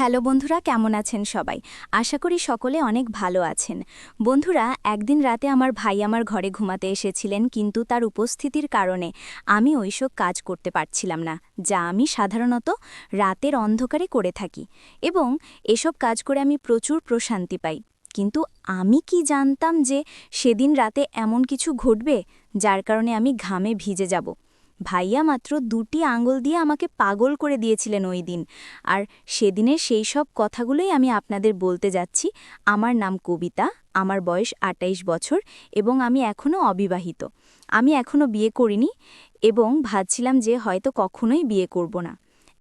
Hello বন্ধুরা, কেমন আছেন সবাই? আশা করি সকলে অনেক ভালো আছেন। বন্ধুরা, একদিন রাতে আমার ভাই আমার ঘরে ঘুমাতে এসেছিলেন, কিন্তু তার উপস্থিতির কারণে আমি ওইসব কাজ করতে পারছিলাম না, যা আমি সাধারণত রাতের অন্ধকারে করে থাকি, এবং এসব কাজ করে আমি প্রচুর প্রশান্তি পাই। কিন্তু আমি কি জানতাম যে সেদিন রাতে এমন কিছু ঘটবে যার কারণে আমি ঘামে ভিজে যাব। ভাইয়া মাত্র 2টি আঙুল দিয়ে আমাকে পাগল করে দিয়েছিলেন ওই দিন। আর সেদিনের সেই সব কথাগুলোই আমি আপনাদের বলতে যাচ্ছি। আমার নাম কবিতা, আমার বয়স 28 বছর এবং আমি এখনও অবিবাহিত। আমি এখনও বিয়ে করিনি এবং ভাবছিলাম যে হয়তো কখনোই বিয়ে করব না।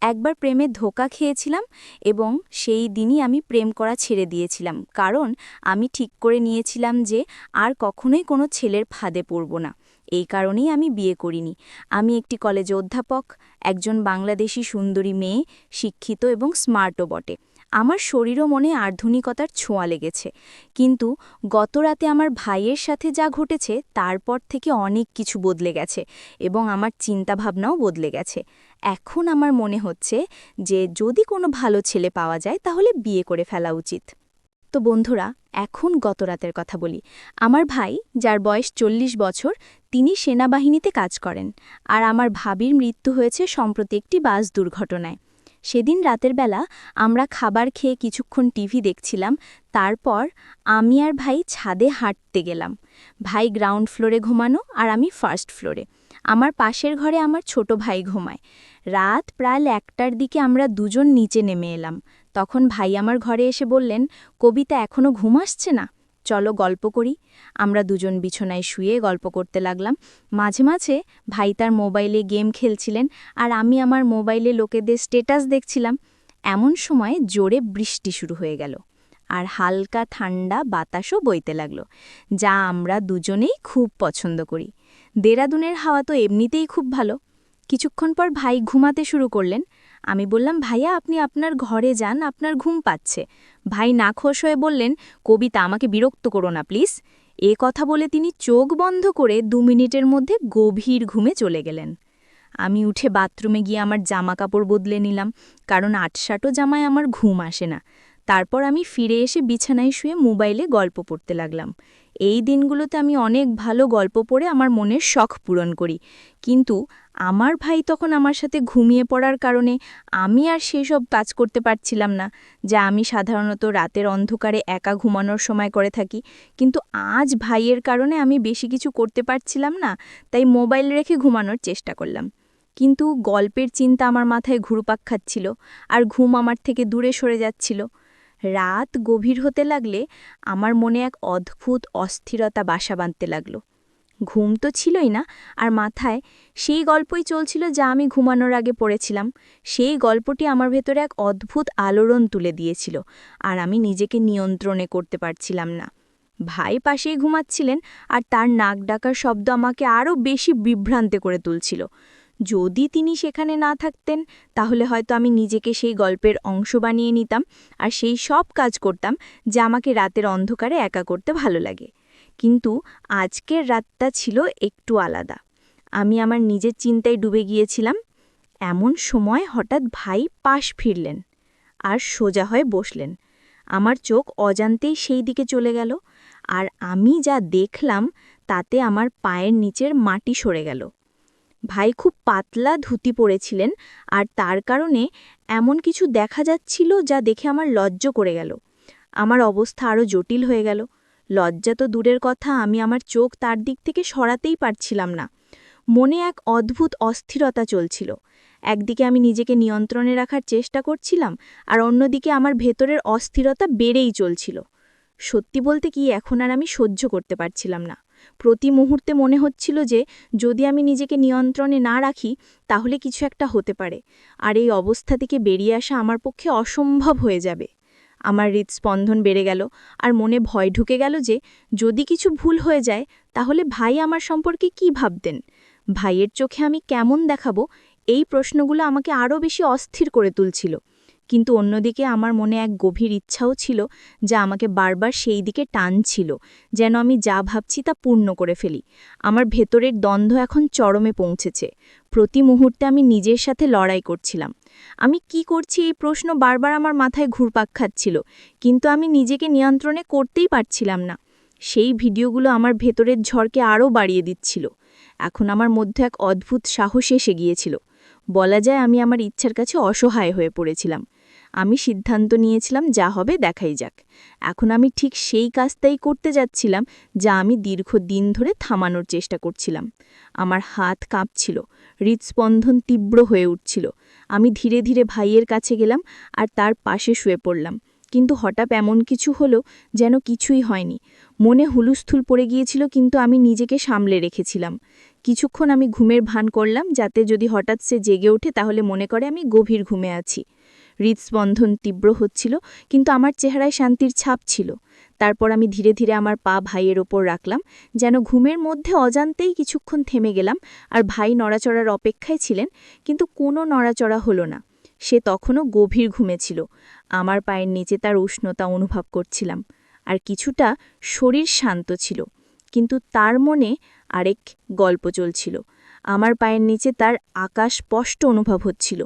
একবার প্রেমে ধোঁকা খেয়েছিলাম এবং সেই দিনই আমি প্রেম করা ছেড়ে দিয়েছিলাম, কারণ আমি ঠিক করে নিয়েছিলাম যে আর কখনোই কোনো ছেলের ফাঁদে পড়ব না। এই কারণেই আমি বিয়ে করিনি। আমি একটি কলেজে অধ্যাপক, একজন বাংলাদেশি সুন্দরী মেয়ে, শিক্ষিত এবং স্মার্টও বটে। আমার শরীর ও মনে আধুনিকতার ছোঁয়া লেগেছে। কিন্তু গতরাতে আমার ভাইয়ের সাথে যা ঘটেছে তারপর থেকে অনেক কিছু বদলে গেছে এবং আমার চিন্তাভাবনাও বদলে গেছে। এখন আমার মনে হচ্ছে যে যদি কোনো ভালো ছেলে পাওয়া যায় তাহলে বিয়ে করে ফেলা উচিত। তো বন্ধুরা, এখন গতরাতের কথা বলি। আমার ভাই, যার বয়স 40 বছর, তিনি সেনাবাহিনীতে কাজ করেন, আর আমার ভাবির মৃত্যু হয়েছে সম্প্রতি একটি বাস দুর্ঘটনায়। সেদিন রাতের বেলা আমরা খাবার খেয়ে কিছুক্ষণ টিভি দেখছিলাম। তারপর আমি আর ভাই ছাদে হাঁটতে গেলাম। ভাই গ্রাউন্ড ফ্লোরে ঘুমানো আর আমি ফার্স্ট ফ্লোরে। আমার পাশের ঘরে আমার ছোট ভাই ঘুমায়। রাত প্রায় 1টার দিকে আমরা দুজন নিচে নেমে এলাম। তখন ভাই আমার ঘরে এসে বললেন, কবিতা, এখনো ঘুম আসছে না? চলো গল্প করি। আমরা দুজন বিছানায় শুয়ে গল্প করতে লাগলাম। মাঝে মাঝে ভাই তার মোবাইলে গেম খেলছিলেন আর আমি আমার মোবাইলে লোকেদের স্ট্যাটাস দেখছিলাম। এমন সময় জোরে বৃষ্টি শুরু হয়ে গেল আর হালকা ঠান্ডা বাতাসও বইতে লাগলো, যা আমরা দুজনেই খুব পছন্দ করি। দেরাদুনের হাওয়া তো এমনিতেই খুব ভালো। কিছুক্ষণ পর ভাই ঘুমাতে শুরু করলেন। আমি বললাম, ভাইয়া, আপনি আপনার ঘরে যান, আপনার ঘুম পাচ্ছে। ভাই নাখোশ হয়ে বললেন, কবিতা, আমাকে বিরক্ত করো না প্লিজ। এ কথা বলে তিনি চোখ বন্ধ করে 2 মিনিটের মধ্যে গভীর ঘুমে চলে গেলেন। আমি উঠে বাথরুমে গিয়ে আমার জামা কাপড় বদলে নিলাম, কারণ আটসাটো জামায় আমার ঘুম আসে না। তারপর আমি ফিরে এসে বিছানায় শুয়ে মোবাইলে গল্প পড়তে লাগলাম। এই দিনগুলোতে আমি অনেক ভালো গল্প পড়ে আমার মনের শখ পূরণ করি, কিন্তু আমার ভাই তখন আমার সাথে ঘুমিয়ে পড়ার কারণে আমি আর সেসব কাজ করতে পারছিলাম না, যা আমি সাধারণত রাতের অন্ধকারে একা ঘুমানোর সময় করে থাকি। কিন্তু আজ ভাইয়ের কারণে আমি বেশি কিছু করতে পারছিলাম না, তাই মোবাইল রেখে ঘুমানোর চেষ্টা করলাম। কিন্তু গল্পের চিন্তা আমার মাথায় ঘুরপাক খাচ্ছিল আর ঘুম আমার থেকে দূরে সরে যাচ্ছিল। রাত গভীর হতে লাগলে আমার মনে এক অদ্ভুত অস্থিরতা বাসা বাঁধতে লাগলো। ঘুম তো ছিলই না, আর মাথায় সেই গল্পই চলছিল যা আমি ঘুমানোর আগে পড়েছিলাম। সেই গল্পটি আমার ভেতরে এক অদ্ভুত আলোড়ন তুলে দিয়েছিল, আর আমি নিজেকে নিয়ন্ত্রণে করতে পারছিলাম না। ভাই পাশেই ঘুমাচ্ছিলেন, আর তার নাক ডাকার শব্দ আমাকে আরও বেশি বিভ্রান্তে করে তুলছিল। যদি তিনি সেখানে না থাকতেন, তাহলে হয়তো আমি নিজেকে সেই গল্পের অংশ বানিয়ে নিতাম আর সেই সব কাজ করতাম যা আমাকে রাতের অন্ধকারে একা করতে ভালো লাগে। কিন্তু আজকের রাতটা ছিল একটু আলাদা। আমি আমার নিজের চিন্তায় ডুবে গিয়েছিলাম। এমন সময় হঠাৎ ভাই পাশ ফিরলেন আর সোজা হয়ে বসলেন। আমার চোখ অজান্তেই সেই দিকে চলে গেল, আর আমি যা দেখলাম তাতে আমার পায়ের নিচের মাটি সরে গেল। ভাই খুব পাতলা ধুতি পরেছিলেন, আর তার কারণে এমন কিছু দেখা যাচ্ছিল যা দেখে আমার লজ্জা করে গেল। আমার অবস্থা আরও জটিল হয়ে গেল। লজ্জা তো দূরের কথা, আমি আমার চোখ তার দিক থেকে সরাতেই পারছিলাম না। মনে এক অদ্ভুত অস্থিরতা চলছিল। একদিকে আমি নিজেকে নিয়ন্ত্রণে রাখার চেষ্টা করছিলাম, আর অন্যদিকে আমার ভেতরের অস্থিরতা বেড়েই চলছিল। সত্যি বলতে কি, এখন আর আমি সহ্য করতে পারছিলাম না। প্রতি মুহূর্তে মনে হচ্ছিল যে যদি আমি নিজেকে নিয়ন্ত্রণে না রাখি তাহলে কিছু একটা হতে পারে, আর এই অবস্থা থেকে বেরিয়ে আসা আমার পক্ষে অসম্ভব হয়ে যাবে। আমার হৃদস্পন্দন বেড়ে গেল, আর মনে ভয় ঢুকে গেল যে যদি কিছু ভুল হয়ে যায় তাহলে ভাই আমার সম্পর্কে কি ভাবতেন, ভাইয়ের চোখে আমি কেমন দেখাবো। এই প্রশ্নগুলো আমাকে আরও বেশি অস্থির করে তুলছিল। কিন্তু অন্যদিকে আমার মনে এক গভীর ইচ্ছাও ছিল যা আমাকে বারবার সেই দিকে টানছিল, যেন আমি যা ভাবছি তা পূর্ণ করে ফেলি। আমার ভেতরের দ্বন্দ্ব এখন চরমে পৌঁছেছে। প্রতি মুহূর্তে আমি নিজের সাথে লড়াই করছিলাম। আমি কি করছি এই প্রশ্ন বারবার আমার মাথায় ঘুরপাক খাচ্ছিল, কিন্তু আমি নিজেকে নিয়ন্ত্রণে করতেই পারছিলাম না। সেই ভিডিওগুলো আমার ভেতরের ঝড়কে আরও বাড়িয়ে দিচ্ছিল। এখন আমার মধ্যে এক অদ্ভুত সাহস এসে গিয়েছিল। বলা যায় আমি আমার ইচ্ছার কাছে অসহায় হয়ে পড়েছিলাম। আমি সিদ্ধান্ত নিয়েছিলাম যা হবে দেখাই যাক। এখন আমি ঠিক সেই কাজটাই করতে যাচ্ছিলাম যা আমি দীর্ঘদিন ধরে থামানোর চেষ্টা করছিলাম। আমার হাত কাঁপছিল, হৃদস্পন্দন তীব্র হয়ে উঠছিল। আমি ধীরে ধীরে ভাইয়ের কাছে গেলাম আর তার পাশে শুয়ে পড়লাম। কিন্তু হঠাৎ এমন কিছু হলো যেন কিছুই হয়নি। মনে হুলুস্থুল পড়ে গিয়েছিল, কিন্তু আমি নিজেকে সামলে রেখেছিলাম। কিছুক্ষণ আমি ঘুমের ভান করলাম, যাতে যদি হঠাৎ সে জেগে ওঠে তাহলে মনে করে আমি গভীর ঘুমে আছি। হৃদস্পন্দন তীব্র হচ্ছিল, কিন্তু আমার চেহারায় শান্তির ছাপ ছিল। তারপর আমি ধীরে ধীরে আমার পা ভাইয়ের ওপর রাখলাম, যেন ঘুমের মধ্যে অজান্তেই কিছুক্ষণ থেমে গেলাম। আর ভাই নড়াচড়ার অপেক্ষায় ছিলেন, কিন্তু কোনো নড়াচড়া হলো না। সে তখনও গভীর ঘুমে ছিল। আমার পায়ের নিচে তার উষ্ণতা অনুভব করছিলাম, আর কিছুটা শরীর শান্ত ছিল, কিন্তু তার মনে আরেক গল্প চলছিল। আমার পায়ের নিচে তার আকাশ স্পষ্ট অনুভব হচ্ছিল,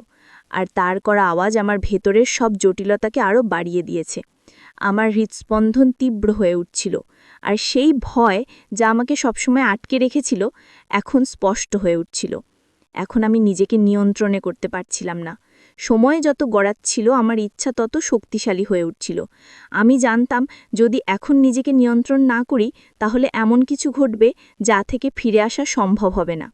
আর তার করা আওয়াজ আমার ভেতরের সব জটিলতাকে আরও বাড়িয়ে দিয়েছে। আমার হৃদস্পন্দন তীব্র হয়ে উঠছিল, আর সেই ভয় যা আমাকে সবসময় আটকে রেখেছিল এখন স্পষ্ট হয়ে উঠছিল। এখন আমি নিজেকে নিয়ন্ত্রণে করতে পারছিলাম না। সময় যত গড়াচ্ছিল আমার ইচ্ছা তত শক্তিশালী হয়ে উঠছিল। আমি জানতাম যদি এখন নিজেকে নিয়ন্ত্রণ না করি তাহলে এমন কিছু ঘটবে যা থেকে ফিরে আসা সম্ভব হবে না।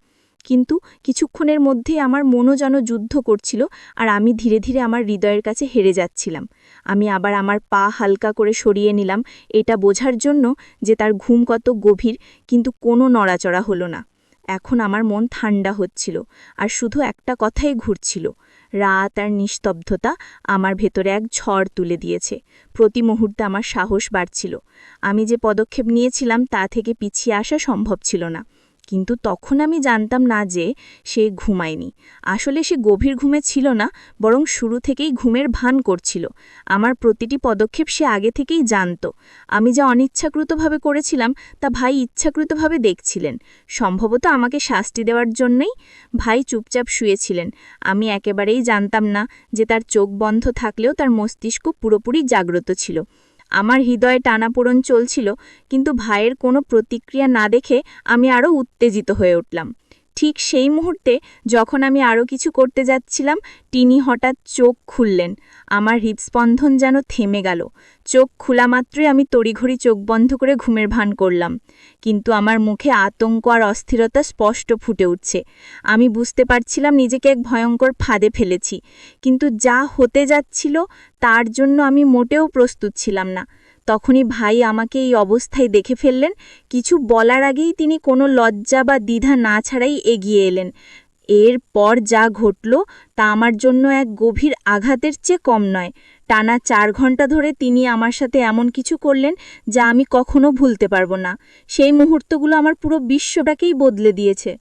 কিন্তু কিছুক্ষণের মধ্যেই আমার মনও যেন যুদ্ধ করছিল, আর আমি ধীরে ধীরে আমার হৃদয়ের কাছে হেরে যাচ্ছিলাম। আমি আবার আমার পা হালকা করে সরিয়ে নিলাম, এটা বোঝার জন্য যে তার ঘুম কত গভীর, কিন্তু কোনো নড়াচড়া হলো না। এখন আমার মন ঠান্ডা হচ্ছিল, আর শুধু একটা কথাই ঘুরছিল। রাত আর নিস্তব্ধতা আমার ভেতরে এক ঝড় তুলে দিয়েছে। প্রতি মুহূর্তে আমার সাহস বাড়ছিল। আমি যে পদক্ষেপ নিয়েছিলাম তা থেকে পিছিয়ে আসা সম্ভব ছিল না। কিন্তু তখন আমি জানতাম না যে সে ঘুমায়নি। আসলে সে গভীর ঘুমে ছিল না, বরং শুরু থেকেই ঘুমের ভান করছিল। আমার প্রতিটি পদক্ষেপ সে আগে থেকেই জানত। আমি যা অনিচ্ছাকৃতভাবে করেছিলাম তা ভাই ইচ্ছাকৃতভাবে দেখছিলেন। সম্ভবত আমাকে শাস্তি দেওয়ার জন্যই ভাই চুপচাপ শুয়েছিলেন। আমি একেবারেই জানতাম না যে তার চোখ বন্ধ থাকলেও তার মস্তিষ্ক পুরোপুরি জাগ্রত ছিল। আমার হৃদয়ে টানাপোড়ন চলছিল, কিন্তু ভাইয়ের কোনো প্রতিক্রিয়া না দেখে আমি আরও উত্তেজিত হয়ে উঠলাম। ঠিক সেই মুহূর্তে যখন আমি আরও কিছু করতে যাচ্ছিলাম, তিনি হঠাৎ চোখ খুললেন। আমার হৃদস্পন্দন যেন থেমে গেল। চোখ খোলা মাত্রই আমি তড়িঘড়ি চোখ বন্ধ করে ঘুমের ভান করলাম, কিন্তু আমার মুখে আতঙ্ক আর অস্থিরতা স্পষ্ট ফুটে উঠছে। আমি বুঝতে পারছিলাম নিজেকে এক ভয়ঙ্কর ফাঁদে ফেলেছি, কিন্তু যা হতে যাচ্ছিল তার জন্য আমি মোটেও প্রস্তুত ছিলাম না। তখনই ভাই আমাকে এই অবস্থায় দেখে ফেললেন। কিছু বলার আগেই তিনি কোনো লজ্জা বা দ্বিধা না ছাড়াই এগিয়ে এলেন। এরপর যা ঘটল তা আমার জন্য এক গভীর আঘাতের চেয়ে কম নয়। টানা 4 ঘন্টা ধরে তিনি আমার সাথে এমন কিছু করলেন যা আমি কখনো ভুলতে পারবো না। সেই মুহূর্তগুলো আমার পুরো বিশ্বটাকেই বদলে দিয়েছে।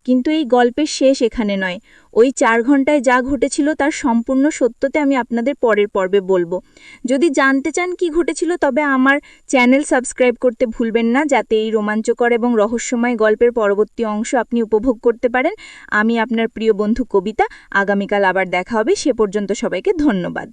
কিন্তু এই গল্পের শেষ এখানে নয়। ওই 4 ঘন্টায় যা ঘটেছিল তার সম্পূর্ণ সত্যতে আমি আপনাদের পরের পর্বে বলবো। যদি জানতে চান কি ঘটেছিল তবে আমার চ্যানেল সাবস্ক্রাইব করতে ভুলবেন না, যাতে এই রোমাঞ্চকর এবং রহস্যময় গল্পের পরবর্তী অংশ আপনি উপভোগ করতে পারেন। আমি আপনার প্রিয় বন্ধু কবিতা। আগামীকাল আবার দেখা হবে। সে পর্যন্ত সবাইকে ধন্যবাদ।